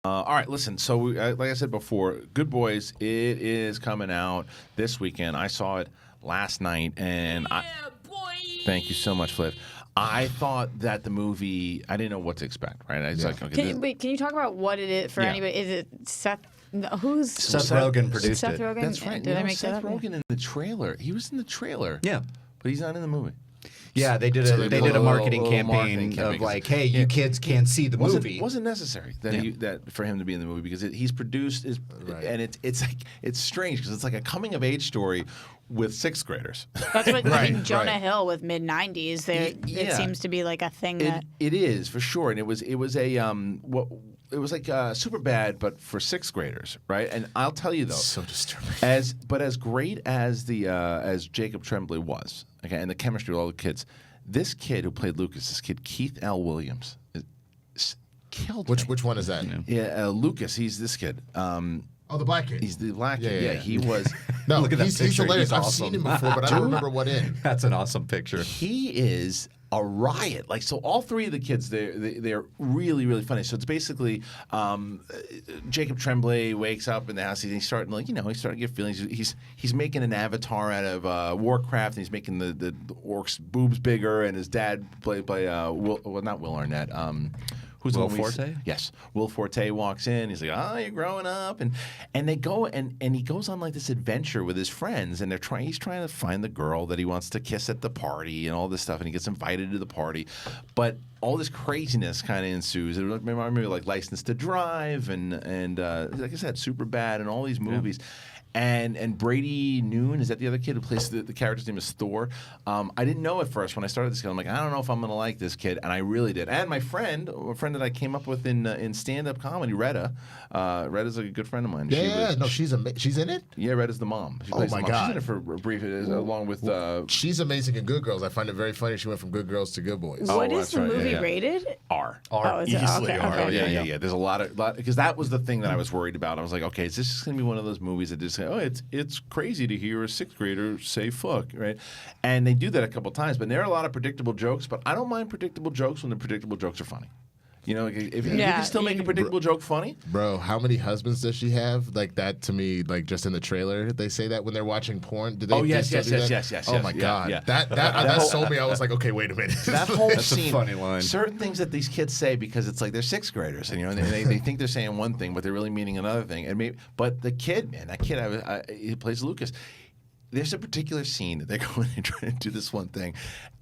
All right, listen. So, like I said before, Good Boys. It is coming out this weekend. I saw it last night, and thank you so much, Fliv. I thought that the movie. I didn't know what to expect. Right? I was like, okay, Can you talk about what it is for anybody? Is it Seth? Who's Seth Rogen produced Seth it. Rogen? That's right. Did I make Seth that up? Rogen in the trailer. He was in the trailer. Yeah. But he's not in the movie. Yeah, they did So a they did a marketing little campaign of because- like, hey, you kids can't see the movie. Wasn't necessary that for him to be in the movie because he's produced and it's strange because it's like a coming of age story with sixth graders. That's what I mean, Jonah right. Hill with mid-90s. It seems to be like a thing that. It is for sure, and it was it was like super bad, but for sixth graders, right? And I'll tell you though, So disturbing. as great as as Jacob Tremblay was, okay, and the chemistry with all the kids, this kid who played Lucas, this kid Keith L. Williams, killed me. Which one is that? Yeah, Lucas. He's this kid. Oh, the black kid. He's the black kid. Yeah. He was. No, Look at that he's picture. hilarious. He's I've awesome. seen him before, but I don't remember what in. That's an awesome picture. He is a riot. Like, so all three of the kids, they're really, really funny. So it's basically Jacob Tremblay wakes up in the house. He's starting he's starting to get feelings. He's making an avatar out of Warcraft, and he's making the orc's boobs bigger. And his dad played by not Will Arnett. Who's Will the one Forte? Yes. Will Forte walks in. He's like, "Oh, you're growing up," and they go and he goes on like this adventure with his friends, and he's trying to find the girl that he wants to kiss at the party and all this stuff, and he gets invited to the party, but all this craziness kind of ensues. It reminded me of like License to Drive and like I said, Super Bad and all these movies. And Brady Noon, is that the other kid who plays the character's name is Thor? I didn't know at first when I started this kid. I'm like, I don't know if I'm going to like this kid, and I really did. And my friend, a friend that I came up with in stand-up comedy, Retta. Retta's a good friend of mine. She's in it. Yeah, Retta's the mom. She Oh plays my the mom. God. She's in it for a brief, along with. She's amazing in Good Girls. I find it very funny. She went from Good Girls to Good Boys. What is that's the right, movie yeah. rated? R. Oh, is it? Easily Okay, R. okay. Yeah. There's a lot because that was the thing that I was worried about. I was like, okay, is this just going to be one of those movies that just say, oh, it's crazy to hear a sixth grader say fuck, right? And they do that a couple times, but there are a lot of predictable jokes. But I don't mind predictable jokes when the predictable jokes are funny. You know, if you can still make a predictable joke funny. Bro, how many husbands does she have? Like that to me, like just in the trailer, they say that when they're watching porn. Do they? Oh, yes, they still do yes. Oh my Yeah, God, yeah. that sold me. I was like, okay, wait a minute. That whole That's a scene, funny line. certain things that these kids say because it's like they're sixth graders, and they think they're saying one thing, but they're really meaning another thing. And but the kid, man, that kid, he plays Lucas. There's a particular scene that they go in and try to do this one thing,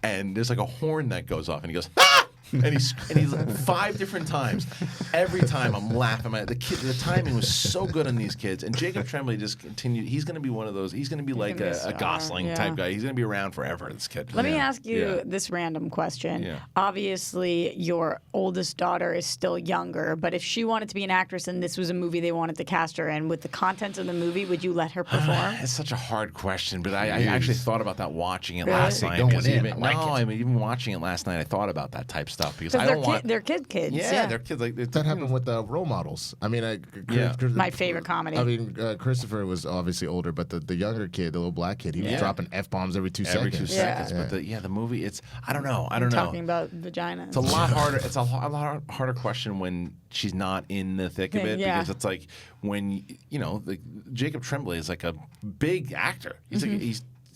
and there's like a horn that goes off, and he goes, ah! And he's like 5 different times. Every time I'm laughing. The timing was so good on these kids. And Jacob Tremblay just continued. He's going to be one of those. He's going to be like a Gosling type guy. He's going to be around forever, this kid. Let me ask you this random question. Yeah. Obviously, your oldest daughter is still younger, but if she wanted to be an actress and this was a movie they wanted to cast her in, with the content of the movie, would you let her perform? It's such a hard question, but I actually thought about that watching it last night. Going because in, even, I like it. even watching it last night, I thought about that type stuff because I Because don't want. they're kids. Yeah, they're kids. Like That happened with role models. I mean, My favorite comedy. I mean, Christopher was obviously older, but the younger kid, the little black kid, he was dropping F-bombs every 2 every seconds. 2 seconds. But the movie, it's I don't know. Talking about vaginas. It's a lot harder. It's a lot harder question when she's not in the thick of it because it's like when Jacob Tremblay is like a big actor. He's like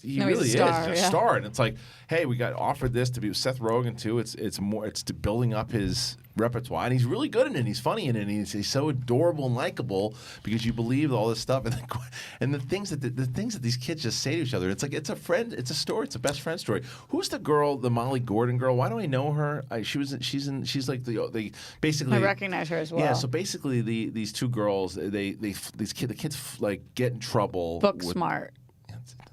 he really he's a is a star, and it's like, hey, we got offered this to be with Seth Rogen too. It's to building up his repertoire, and he's really good in it. He's funny in it. And he's so adorable and likable because you believe all this stuff, and the things that these kids just say to each other. It's like it's a friend. It's a story. It's a best friend story. Who's the girl? The Molly Gordon girl? Why do I know her? She's like the basically. I recognize her as well. Yeah. So basically, these two girls, the kids like get in trouble. Book smart.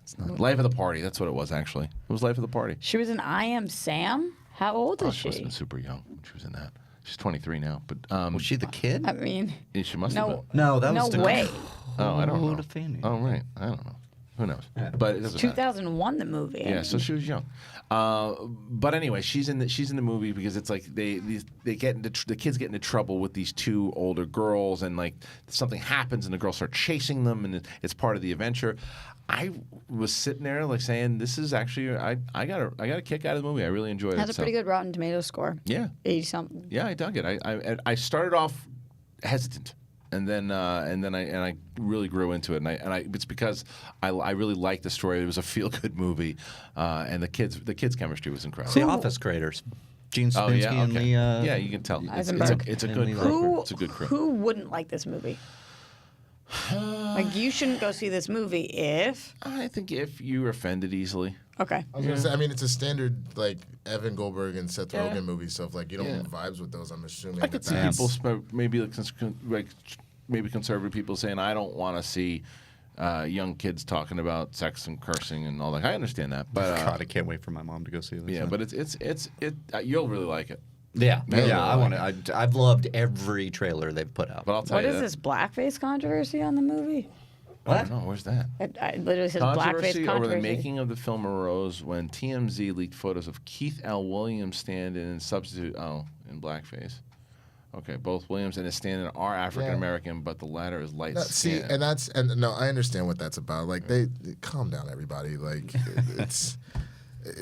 It's not Life of the Party. That's what it was actually. It was Life of the Party. She was in I Am Sam. How old is She must have she? been super young when she was in that. She's 23 now, but Was she the kid? I mean, yeah, she must have been. No, that was no way. Oh, I don't know. Fanny. Oh, right. I don't know. Who knows? But it doesn't matter. 2001, the movie. Yeah, so she was young. But anyway, she's in the movie because it's like the kids get into trouble with these two older girls, and like something happens, and the girls start chasing them, and it's part of the adventure. I was sitting there like saying, "This is actually I got a kick out of the movie. I really enjoyed it." Has a pretty good Rotten Tomatoes score. Yeah. 80-something. Yeah, I dug it. I started off hesitant. And then I really grew into it, and I it's because I really liked the story. It was a feel good movie, and the kids' chemistry was incredible. The Office creators, Gene Oh Snitsky yeah, and okay. Lee. Yeah, you can tell. It's a And good Lee crew. It's a good crew. Who wouldn't like this movie? Like you shouldn't go see this movie if. I think if you're offended easily. Okay. I was gonna say, I mean, it's a standard like Evan Goldberg and Seth Rogen movie, so if like you don't Yeah. have vibes with those, I'm assuming I could see that's people maybe maybe conservative people saying I don't want to see young kids talking about sex and cursing and all that. I understand that, but God, I can't wait for my mom to go see this. yeah, but you'll really like it. yeah, Yeah. I want to. I've loved every trailer they've put out. But I'll tell What you is that- this blackface controversy on the movie? I don't know. Where's that? It literally says blackface Controversy over controversy. the making of the film arose when TMZ leaked photos of Keith L. Williams stand-in and substitute in blackface. Okay, both Williams and his stand-in are African American, but the latter is light see, skinned. and no, I understand what that's about. Like they calm down, everybody. Like it's.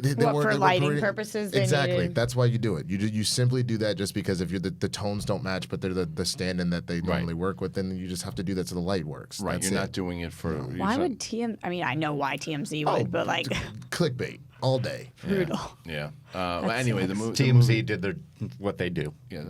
For lighting purposes, they exactly. needed- That's why you do it. You simply do that just because if you're the tones don't match, but they're the stand-in that they normally work with, then you just have to do that so the light works. Right, That's you're it. not doing it for. Why would I mean, I know why TMZ would, but like clickbait all day. brutal. Yeah. Well, anyway, the sucks. movie. TMZ did what they do. Yeah.